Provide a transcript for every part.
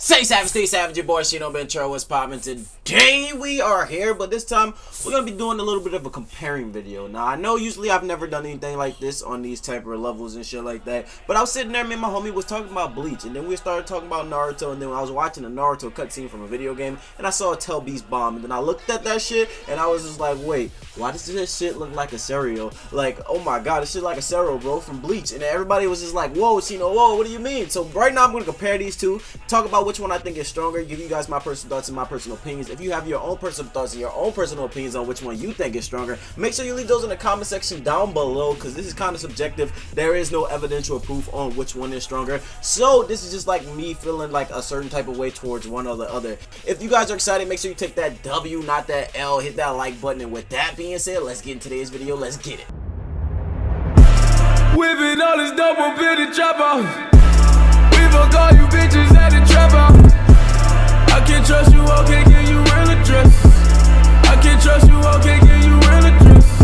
Stay savage, your boy Shino Chero, what's poppin'? Today we are here, but this time we're gonna be doing a little bit of a comparing video. Now I know usually I've never done anything like this on these type of levels and shit like that, but I was sitting there, me and my homie was talking about Bleach, and then we started talking about Naruto, and then I was watching a Naruto cutscene from a video game, and I saw a Tell Beast bomb, and then I looked at that shit, and I was just like, wait, why does this shit look like a Cero? Like, oh my god, this shit like a Cero, bro, from Bleach. And everybody was just like, whoa, Shino, whoa, what do you mean? So right now I'm gonna compare these two, talk about which one I think is stronger, give you guys my personal thoughts and my personal opinions. If you have your own personal thoughts and your own personal opinions on which one you think is stronger, make sure you leave those in the comment section down below, because this is kind of subjective. There is no evidential proof on which one is stronger, so this is just like me feeling like a certain type of way towards one or the other. If you guys are excited, make sure you take that W, not that L, hit that like button, and with that being said, let's get into today's video. Let's get it. Whipping all this double bitty chopper. We fuck all you bitches at the trap house. I can't trust you, I can't give you real address. I can't trust you, I can't give you real address.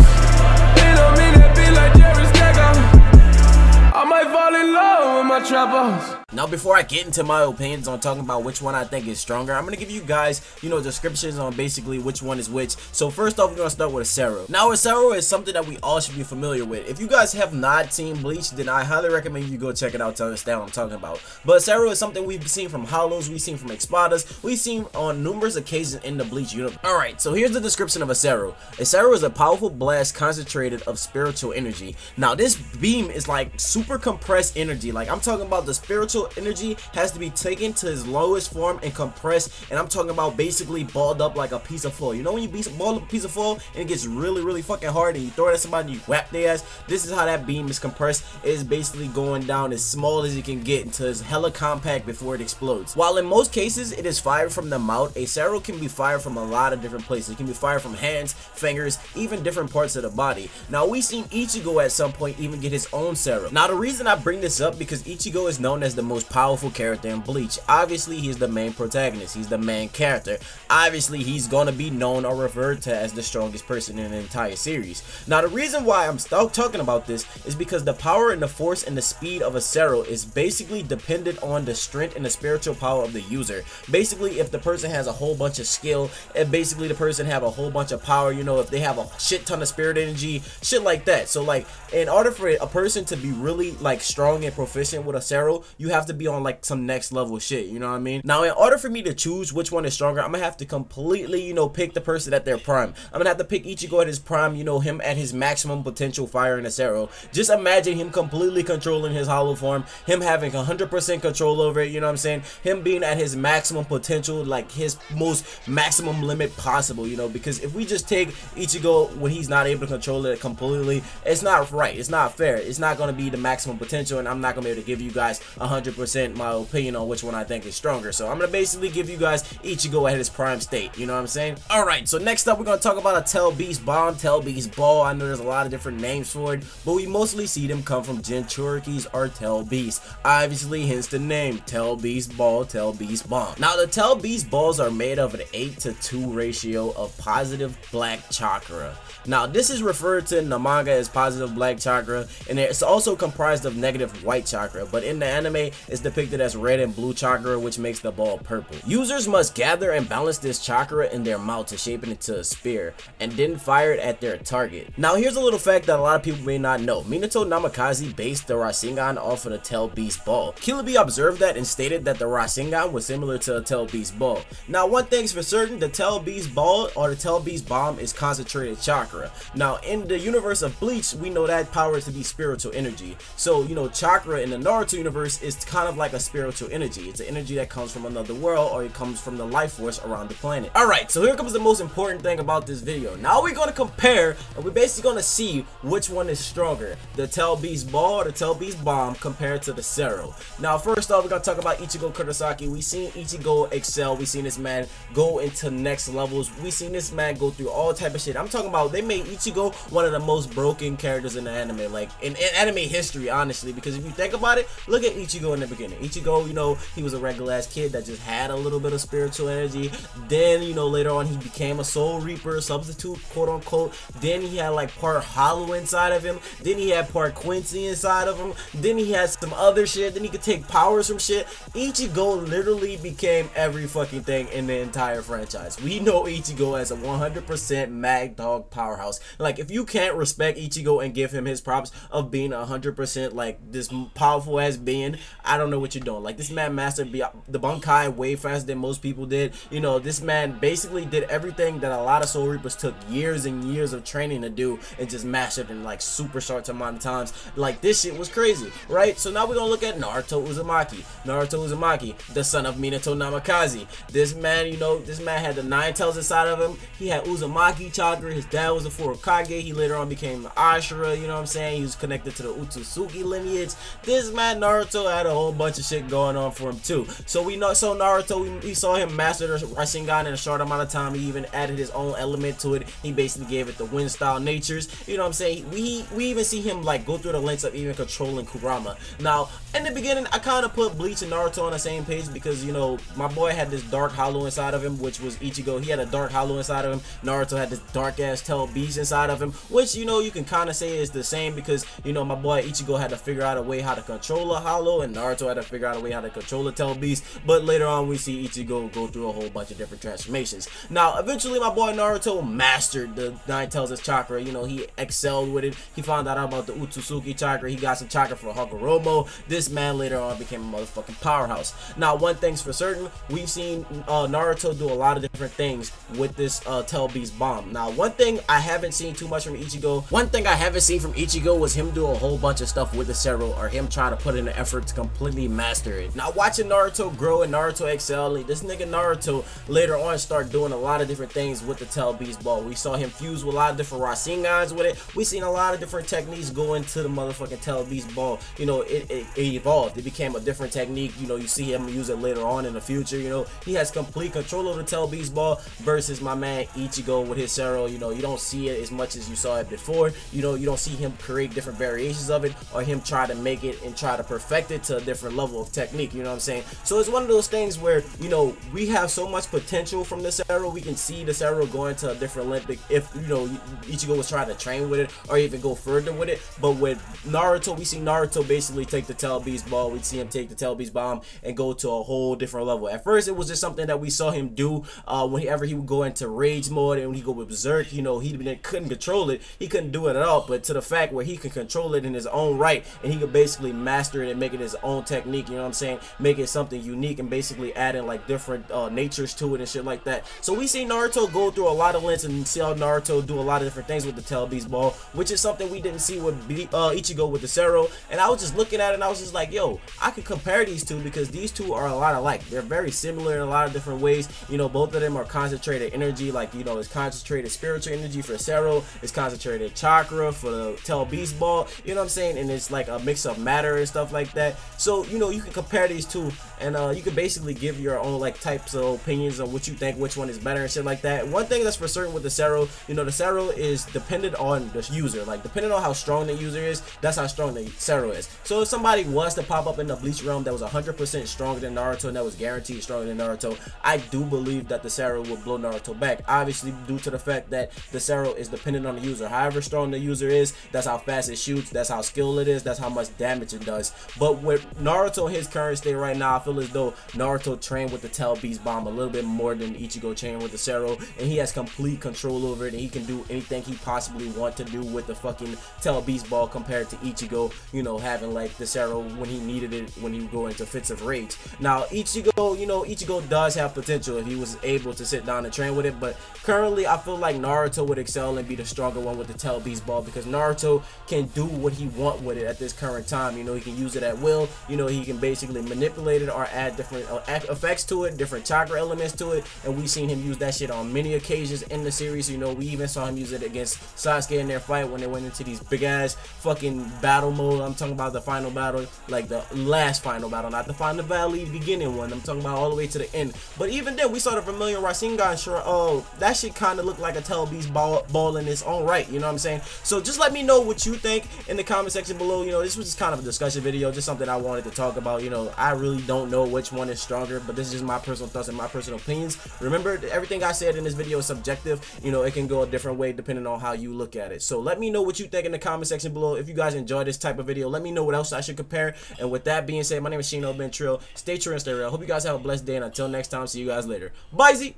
It don't mean that be like Jerry Stacker. I might fall in love with my trap house. Now, before I get into my opinions on talking about which one I think is stronger, I'm going to give you guys, descriptions on basically which one is which. So first off, we're going to start with a Cero. Now, a Cero is something that we all should be familiar with. If you guys have not seen Bleach, then I highly recommend you go check it out to understand what I'm talking about. But Cero is something we've seen from Hollows, we've seen from Espadas, we've seen on numerous occasions in the Bleach universe. Alright, so here's the description of a Cero. A Cero is a powerful blast concentrated of spiritual energy. Now, this beam is like super compressed energy. Like, I'm talking about the spiritual energy has to be taken to its lowest form and compressed, and I'm talking about basically balled up like a piece of foil. You know when you ball up a piece of foil and it gets really fucking hard and you throw it at somebody and you whap their ass? This is how that beam is compressed. It is basically going down as small as it can get until it's hella compact before it explodes. While in most cases it is fired from the mouth, a Cero can be fired from a lot of different places. It can be fired from hands, fingers, even different parts of the body. Now, we've seen Ichigo at some point even get his own Cero. Now, the reason I bring this up because Ichigo is known as the most powerful character in Bleach. Obviously, he's the main protagonist. He's the main character. Obviously, he's gonna be known or referred to as the strongest person in the entire series. Now, the reason why I'm still talking about this is because the power and the force and the speed of a Cero is basically dependent on the strength and the spiritual power of the user. Basically, if the person has a whole bunch of skill, and basically the person have a whole bunch of power, if they have a shit ton of spirit energy, shit like that. So, like, in order for a person to be really like strong and proficient with a Cero, you have to be on like some next level shit, you know what I mean? Now, in order for me to choose which one is stronger, I'm gonna have to completely, pick the person at their prime. I'm gonna have to pick Ichigo at his prime, him at his maximum potential firing a Cero. Just imagine him completely controlling his hollow form, him having 100% control over it, you know what I'm saying? Him being at his maximum potential, like his most maximum limit possible, because if we just take Ichigo when he's not able to control it completely, it's not right, it's not fair, it's not gonna be the maximum potential, and I'm not gonna be able to give you guys 100% my opinion on which one I think is stronger. So I'm gonna basically give you guys Ichigo at his prime state, you know what I'm saying? Alright, so next up we're gonna talk about a Tell Beast bomb, Tell Beast ball. I know there's a lot of different names for it, but we mostly see them come from Jinchurikis or Tell Beast. Obviously, hence the name, Tell Beast ball, Tell Beast bomb. Now, the Tell Beast balls are made of an 8:2 ratio of positive black chakra. Now, this is referred to in the manga as positive black chakra, and it's also comprised of negative white chakra, but in the anime it's depicted as red and blue chakra, which makes the ball purple. Users must gather and balance this chakra in their mouth to shape it into a spear, and then fire it at their target. Now, here's a little fact that a lot of people may not know. Minato Namikaze based the Rasengan off of the Tell Beast ball. Killer Bee observed that and stated that the Rasengan was similar to a Tell Beast ball. Now, one thing's for certain, the Tell Beast ball or the Tell Beast bomb is concentrated chakra. Now, in the universe of Bleach, we know that power to be spiritual energy. So, chakra in the Naruto universe is kind of like a spiritual energy. It's an energy that comes from another world, or it comes from the life force around the planet. Alright, so here comes the most important thing about this video. Now we're going to compare, and we're basically going to see which one is stronger, the Tell Beast ball or the Tell Beast bomb compared to the Cero. Now, first off, we're going to talk about Ichigo Kurosaki. We've seen Ichigo excel. We've seen this man go into next levels. We've seen this man go through all type of shit. I'm talking about, they made Ichigo one of the most broken characters in the anime, like in anime history, honestly, because if you think about it, look at Ichigo in the beginning. Ichigo, you know, he was a regular ass kid that just had a little bit of spiritual energy. Then, you know, later on he became a Soul Reaper, substitute, quote unquote. Then he had like part Hollow inside of him. Then he had part Quincy inside of him. Then he had some other shit. Then he could take powers from shit. Ichigo literally became every fucking thing in the entire franchise. We know Ichigo as a 100% Mad Dog powerhouse. Like, if you can't respect Ichigo and give him his props of being 100% like this powerful ass being, I don't know what you're doing. Like, this man mastered the Bankai way faster than most people did. You know, this man basically did everything that a lot of Soul Reapers took years and years of training to do and just mastered in like super short amount of times. Like, this shit was crazy, right? So now we're gonna look at Naruto Uzumaki. Naruto Uzumaki, the son of Minato Namikaze. This man, you know, this man had the 9 tails inside of him. He had Uzumaki chakra. His dad was a Furikage. He later on became an Ashura, you know what I'm saying? He was connected to the Otsutsuki lineage. This man Naruto had a whole bunch of shit going on for him too. So we know, so Naruto, we saw him master the Rasengan in a short amount of time. He even added his own element to it. He basically gave it the wind style natures. You know what I'm saying? We even see him like go through the lengths of even controlling Kurama. Now, in the beginning, I kind of put Bleach and Naruto on the same page because, you know, my boy had this dark hollow inside of him, which was Ichigo. He had a dark hollow inside of him. Naruto had this dark ass tail beast inside of him, which, you know, you can kind of say is the same because, you know, my boy Ichigo had to figure out a way how to control a hollow, and Naruto had to figure out a way how to control a tail beast. But later on, we see Ichigo go through a whole bunch of different transformations. Now, eventually, my boy Naruto mastered the 9 tails of chakra. You know, he excelled with it. He found out about the Otsutsuki chakra. He got some chakra for Hagoromo. This man later on became a motherfucking powerhouse. Now, one thing's for certain, we've seen Naruto do a lot of different things with this tail beast bomb. Now, one thing I haven't seen too much from Ichigo, was him do a whole bunch of stuff with the Cero, or him trying to put in an effort to completely master it. Now, watching Naruto grow and Naruto excel, this nigga Naruto later on start doing a lot of different things with the tail beast ball. We saw him fuse with a lot of different Rasengans with it. We seen a lot of different techniques go into the motherfucking tail beast ball. You know, it evolved. It became a different technique. You know, you see him use it later on in the future. You know, he has complete control of the tail beast ball versus my man Ichigo with his Cero. You know, you don't see it as much as you saw it before. You know, you don't see him create different variations of it or him try to make it and try to perfect it to a different level of technique. You know what I'm saying? So it's one of those things where, you know, we have so much potential from the Cero. We can see the Cero going to a different length if, you know, Ichigo was trying to train with it or even go further with it. But with Naruto, we see Naruto basically take the tail beast ball. We see him take the tail beast bomb and go to a whole different level. At first, it was just something that we saw him do whenever he would go into rage mode and when he go with berserk. You know, he couldn't control it. He couldn't do it at all. But to the fact where he can control it in his own right and he could basically master it and make it his own technique. You know what I'm saying? Make it something unique and basically adding like different natures to it and shit like that. So we see Naruto go through a lot of lengths and see how Naruto do a lot of different things with the tail beast ball, which is something we didn't see with Ichigo with the Cero. And I was just looking at it and I was just like, yo, I could compare these two because these two are a lot alike. They're very similar in a lot of different ways. You know, both of them are concentrated energy. Like, you know, it's concentrated spiritual energy for Cero. It's concentrated chakra for the tail beast ball. You know what I'm saying? And it's like a mix of matter and stuff like that. So, you know, you can compare these two and you can basically give your own like types of opinions on what you think which one is better and shit like that. One thing that's for certain with the Cero, you know, the Cero is dependent on the user. Like, depending on how strong the user is, that's how strong the Cero is. So if somebody was to pop up in the Bleach realm that was 100% stronger than Naruto and that was guaranteed stronger than Naruto, I do believe that the Cero would blow Naruto back. Obviously, due to the fact that the Cero is dependent on the user. However strong the user is, that's how fast it shoots, that's how skilled it is, that's how much damage it does. But with Naruto in his current state right now, I feel as though Naruto trained with the tail beast bomb a little bit more than Ichigo trained with the Cero, and he has complete control over it, and he can do anything he possibly want to do with the fucking tail beast ball compared to Ichigo, you know, having like the Cero when he needed it, when he would go into fits of rage. Now Ichigo, you know, Ichigo does have potential if he was able to sit down and train with it, but currently I feel like Naruto would excel and be the stronger one with the tail beast ball because Naruto can do what he want with it at this current time. You know, he can use it at will. You know, he can basically manipulate it or or add different effects to it, different chakra elements to it, and we seen him use that shit on many occasions in the series. You know, we even saw him use it against Sasuke in their fight when they went into these big ass fucking battle mode. I'm talking about the final battle, like the last final battle, not the final valley beginning one. I'm talking about all the way to the end. But even then, we saw the familiar Rasengan. Sure, oh, that shit kind of looked like a Tell Beast ball in its own right. You know what I'm saying? So just let me know what you think in the comment section below. You know, this was just kind of a discussion video, just something I wanted to talk about. You know, I really don't know which one is stronger, but this is just my personal thoughts and my personal opinions. Remember, everything I said in this video is subjective. You know, it can go a different way depending on how you look at it. So let me know what you think in the comment section below. If you guys enjoy this type of video, let me know what else I should compare. And with that being said, my name is Shino Ben Trill. Stay true and stay real. Hope you guys have a blessed day, and until next time, see you guys later. Bye, Z.